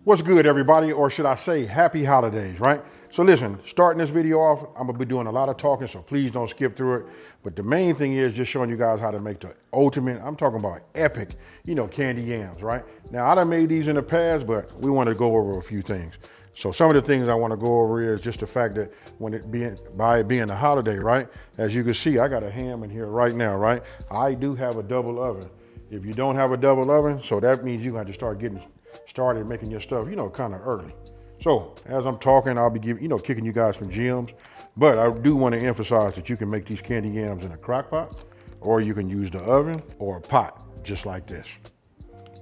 What's good, everybody, or should I say happy holidays, right? So listen, starting this video off, I'm gonna be doing a lot of talking, so please don't skip through it. But the main thing is just showing you guys how to make the ultimate, I'm talking about epic, candy yams, right? Now, I done made these in the past, but we want to go over a few things. So some of the things I want to go over is just the fact that by it being a holiday, right? As you can see, I got a ham in here right now, right? I do have a double oven. If you don't have a double oven, so that means you have to start getting started making your stuff, kind of early. So as I'm talking, I'll be kicking you guys some gems, but I do want to emphasize that you can make these candy yams in a crock pot, or you can use the oven or a pot, just like this.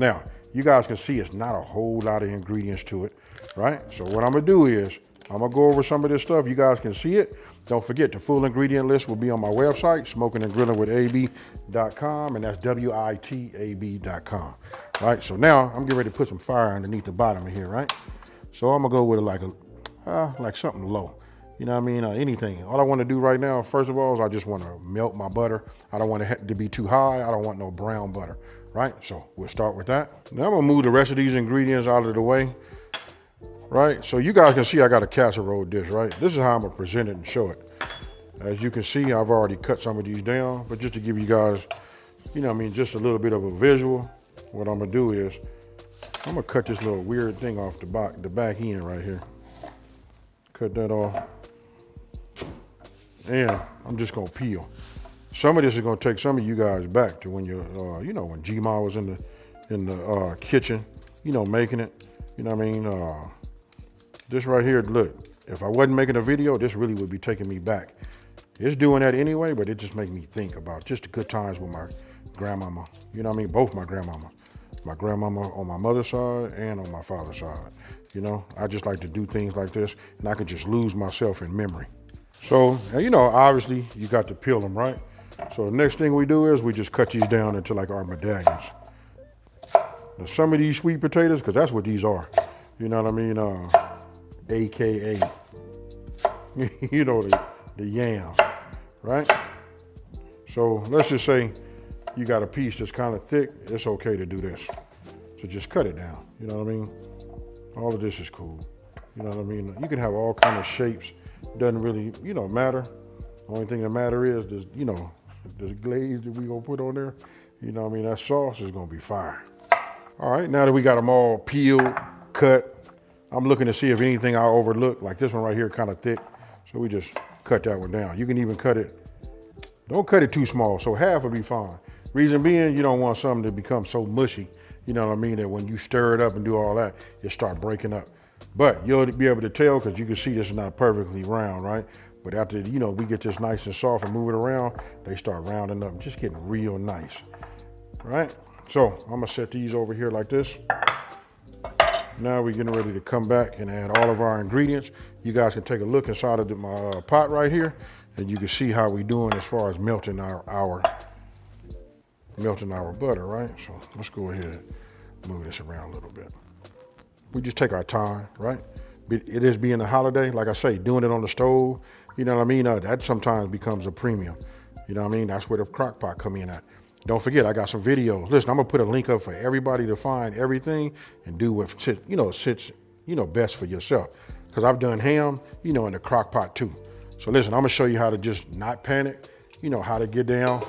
Now, you guys can see it's not a whole lot of ingredients to it, right? So what I'm gonna do is, I'm gonna go over some of this stuff. You guys can see it. Don't forget, the full ingredient list will be on my website, smokingandgrillinwithab.com, and that's WITAB.com. Right, so now I'm getting ready to put some fire underneath the bottom of here, right? So I'm gonna go with like something low, anything. All I wanna do right now, first of all, is I just wanna melt my butter. I don't want it to be too high. I don't want no brown butter, right? So we'll start with that. Now I'm gonna move the rest of these ingredients out of the way, right? So you guys can see I got a casserole dish, right? This is how I'm gonna present it and show it. As you can see, I've already cut some of these down, but just to give you guys, just a little bit of a visual, what I'm gonna do is, I'm gonna cut this little weird thing off the back end right here. Cut that off. And I'm just gonna peel. Some of this is gonna take some of you guys back to when you're, when G-Ma was in the kitchen, making it. This right here, look, if I wasn't making a video, this really would be taking me back. It's doing that anyway, but it just makes me think about just the good times with my grandmama. Both my grandmama. My grandmama on my mother's side and on my father's side. I just like to do things like this, and I can just lose myself in memory. So, obviously you got to peel them, right? So the next thing we do is we just cut these down into like our medallions. Now some of these sweet potatoes, because that's what these are, AKA, the yams, right? So let's just say you got a piece that's kind of thick, it's okay to do this. So just cut it down, All of this is cool, You can have all kind of shapes, doesn't really, matter. The only thing that matter is, this, the glaze that we gonna put on there, that sauce is gonna be fire. All right, now that we got them all peeled, cut, I'm looking to see if anything I overlooked, like this one right here, kind of thick. So we just cut that one down. You can even cut it, don't cut it too small, so half will be fine. Reason being, you don't want something to become so mushy, that when you stir it up and do all that, it start breaking up. But you'll be able to tell, because you can see this is not perfectly round, right? But after, we get this nice and soft and move it around, they start rounding up and just getting real nice, right? So I'm gonna set these over here like this. Now we're getting ready to come back and add all of our ingredients. You guys can take a look inside of my pot right here, and you can see how we're doing as far as melting our butter, right? So let's go ahead and move this around a little bit. We just take our time, right? It is being a holiday, like I say, doing it on the stove, that sometimes becomes a premium. That's where the crock pot come in at. Don't forget, I got some videos. Listen, I'm gonna put a link up for everybody to find everything and do what sits best for yourself. Because I've done ham, in the crock pot too. So listen, I'm gonna show you how to just not panic, how to get down,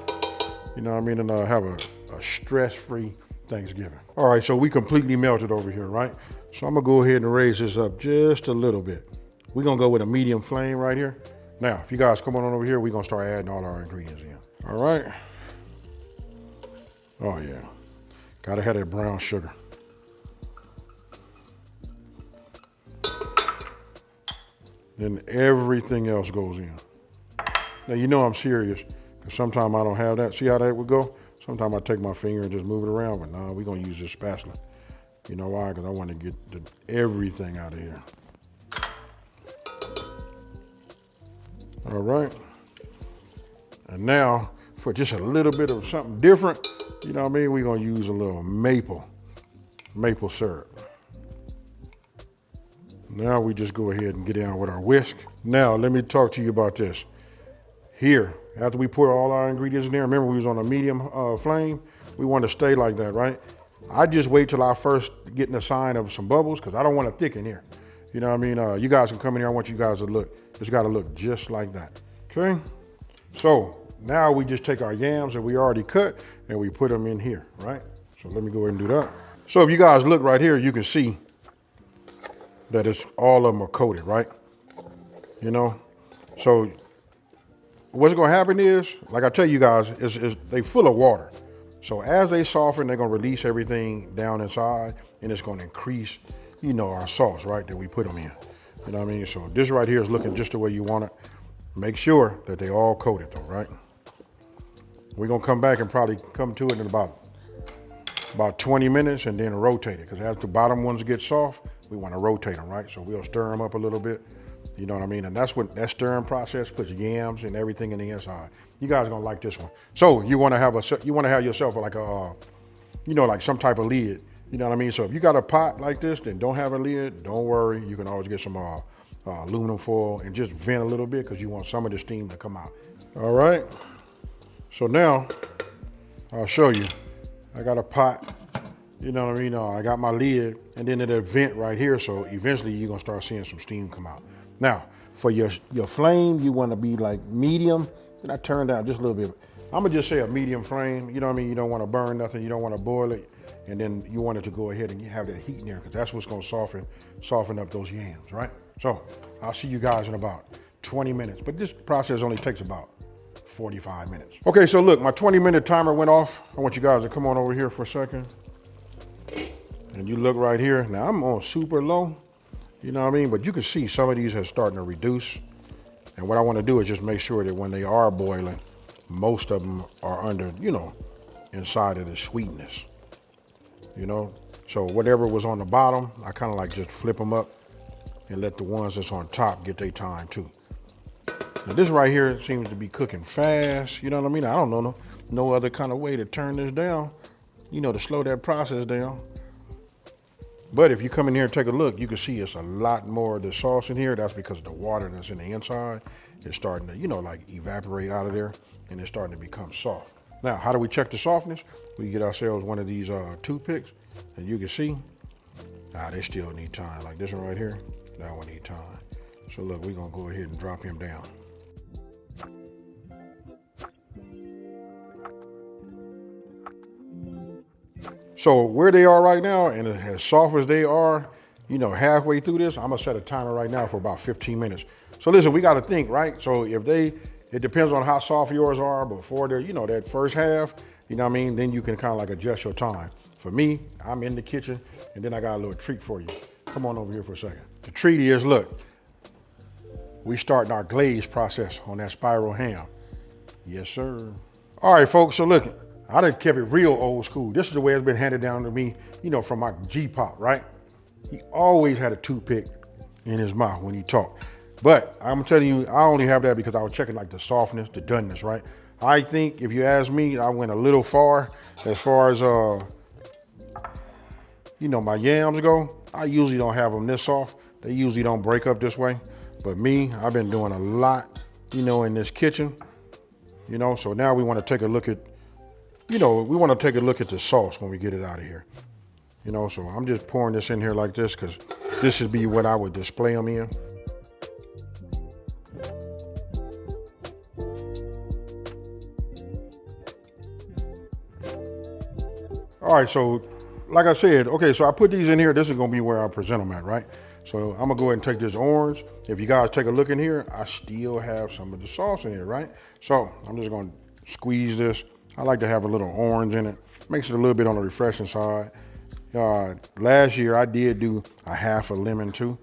and have a stress-free Thanksgiving. All right, so we completely melted over here, right? So I'm gonna go ahead and raise this up just a little bit. We're gonna go with a medium flame right here. Now, if you guys come on over here, we're gonna start adding all our ingredients in. All right. Oh yeah, gotta have that brown sugar. Then everything else goes in. Now I'm serious, because sometimes I don't have that. See how that would go? Sometimes I take my finger and just move it around, but nah, we're gonna use this spatula. You know why? Because I want to get everything out of here. All right. And now, for just a little bit of something different, we're gonna use a little maple syrup. Now we just go ahead and get down with our whisk. Now, let me talk to you about this. Here, after we put all our ingredients in there, remember we was on a medium flame, we want to stay like that, right? I just wait till I first get a sign of some bubbles because I don't want to thicken here. You know what I mean? You guys can come in here. I want you guys to look. It's got to look just like that. Okay? So now we just take our yams that we already cut and we put them in here, right? So let me go ahead and do that. So if you guys look right here, you can see that it's all of them are coated, right? You know? So what's going to happen is, like I tell you guys, is they full of water. So as they soften, they're going to release everything down inside, and it's going to increase, you know, our sauce, right, that we put them in. You know what I mean? So this right here is looking just the way you want it. Make sure that they all coated though, right? We're going to come back and probably come to it in about 20 minutes and then rotate it, because as the bottom ones get soft, we want to rotate them, right? So we'll stir them up a little bit. You know what I mean? And that's what that stirring process puts yams and everything in the inside. You guys are gonna like this one. So you want to have yourself like a, you know, like some type of lid. You know what I mean? So if you got a pot like this, then don't have a lid. Don't worry. You can always get some aluminum foil and just vent a little bit because you want some of the steam to come out. All right. So now I'll show you. I got a pot. You know what I mean? I got my lid, and then it'll vent right here. So eventually you're gonna start seeing some steam come out. Now, for your flame, you want to be like medium. And I turn down just a little bit. I'm gonna just say a medium flame. You know what I mean? You don't want to burn nothing. You don't want to boil it. And then you want it to go ahead and have that heat in there, because that's what's gonna soften up those yams, right? So I'll see you guys in about 20 minutes. But this process only takes about 45 minutes. Okay, so look, my 20-minute timer went off. I want you guys to come on over here for a second. And you look right here. Now I'm on super low. You know what I mean? But you can see some of these are starting to reduce. And what I want to do is just make sure that when they are boiling, most of them are under, you know, inside of the sweetness. You know? So whatever was on the bottom, I kind of like just flip them up and let the ones that's on top get their time too. Now this right here seems to be cooking fast. You know what I mean? I don't know no other kind of way to turn this down, you know, to slow that process down. But if you come in here and take a look, you can see it's a lot more of the sauce in here. That's because the water that's in the inside is starting to, you know, like evaporate out of there, and it's starting to become soft. Now, how do we check the softness? We get ourselves one of these toothpicks, and you can see, they still need time. Like this one right here, that one need time. So look, we're gonna go ahead and drop him down. So where they are right now, and as soft as they are, you know, halfway through this, I'm gonna set a timer right now for about 15 minutes. So listen, we gotta think, right? So if it depends on how soft yours are before they're, you know, that first half, you know what I mean? Then you can kind of like adjust your time. For me, I'm in the kitchen, and then I got a little treat for you. Come on over here for a second. The treat is, look, we starting our glaze process on that spiral ham. Yes, sir. All right, folks, so look, I done kept it real old school. This is the way it's been handed down to me, you know, from my G-Pop, right? He always had a toothpick in his mouth when he talked. But I'm telling you, I only have that because I was checking like the softness, the doneness, right? I think if you ask me, I went a little far as you know, my yams go. I usually don't have them this soft. They usually don't break up this way. But me, I've been doing a lot, you know, in this kitchen, you know, so now we want to take a look at, you know, we want to take a look at the sauce when we get it out of here. You know, so I'm just pouring this in here like this because this would be what I would display them in. All right, so like I said, okay, so I put these in here. This is gonna be where I present them at, right? So I'm gonna go ahead and take this orange. If you guys take a look in here, I still have some of the sauce in here, right? So I'm just gonna squeeze this. I like to have a little orange in it. Makes it a little bit on the refreshing side. Last year I did do a half a lemon too,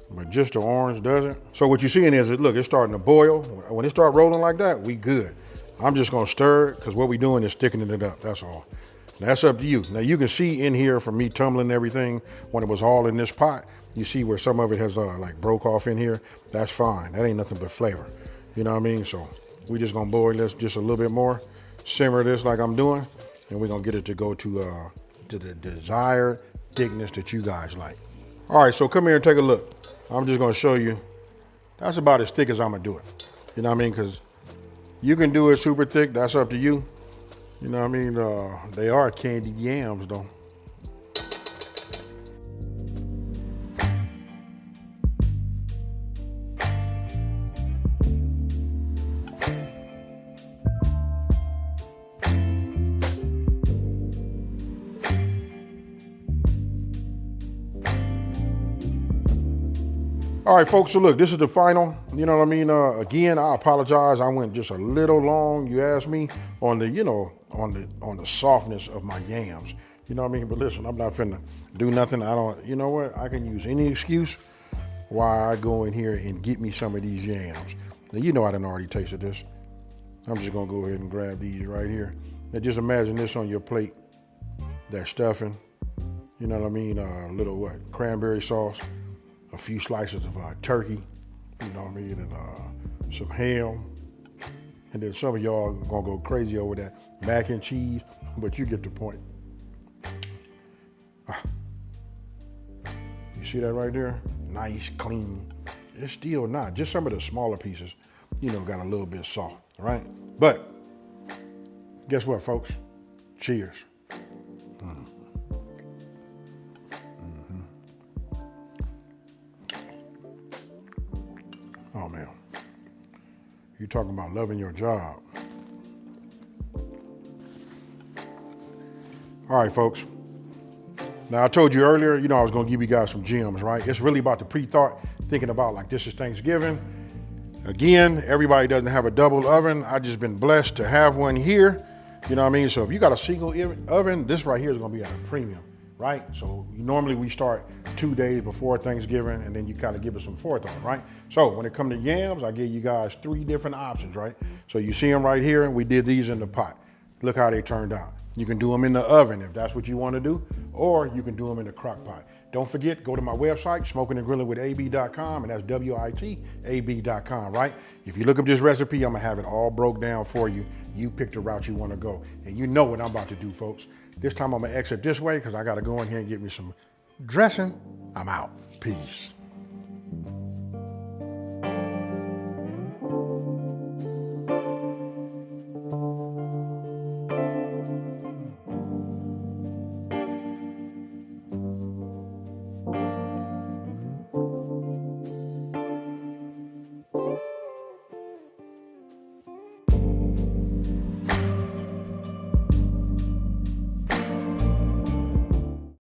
but just the orange doesn't. So what you're seeing is, look, it's starting to boil. When it start rolling like that, we good. I'm just gonna stir it because what we doing is thickening it up, that's all. That's up to you. Now you can see in here from me tumbling everything when it was all in this pot, you see where some of it has like broke off in here. That's fine, that ain't nothing but flavor. You know what I mean? So we just gonna boil this just a little bit more, simmer this like I'm doing, and we're gonna get it to go to the desired thickness that you guys like. All right, so come here and take a look. I'm just gonna show you, that's about as thick as I'm gonna do it. You know what I mean? Because you can do it super thick, that's up to you. You know what I mean? They are candied yams though. All right, folks, so look, this is the final, you know what I mean? Again, I apologize. I went just a little long, you asked me, on the, you know, on the softness of my yams. You know what I mean? But listen, I'm not finna do nothing. You know what? I can use any excuse why I go in here and get me some of these yams. Now, you know I done already tasted this. I'm just gonna go ahead and grab these right here. Now just imagine this on your plate, that stuffing, you know what I mean? A little what? Cranberry sauce. A few slices of turkey, you know what I mean, and some ham. And then some of y'all are gonna go crazy over that mac and cheese, but you get the point. You see that right there? Nice, clean. It's still not, just some of the smaller pieces, you know, got a little bit soft, right? But guess what, folks? Cheers. Oh man, you're talking about loving your job. All right, folks. Now I told you earlier, you know, I was gonna give you guys some gems, right? It's really about the pre-thought, thinking about like this is Thanksgiving. Again, everybody doesn't have a double oven. I just been blessed to have one here. You know what I mean? So if you got a single oven, this right here is gonna be at a premium, right? So normally we start 2 days before Thanksgiving, and then you kind of give us some forethought, right? So when it comes to yams, I gave you guys 3 different options, right? So you see them right here, and we did these in the pot. Look how they turned out. You can do them in the oven if that's what you want to do, or you can do them in the crock pot. Don't forget, go to my website, smokingandgrillingwithab.com, and that's WITAB.com, right? If you look up this recipe, I'm gonna have it all broke down for you. You pick the route you want to go, and you know what I'm about to do, folks. This time I'm gonna exit this way because I gotta go in here and get me some dressing. I'm out. Peace.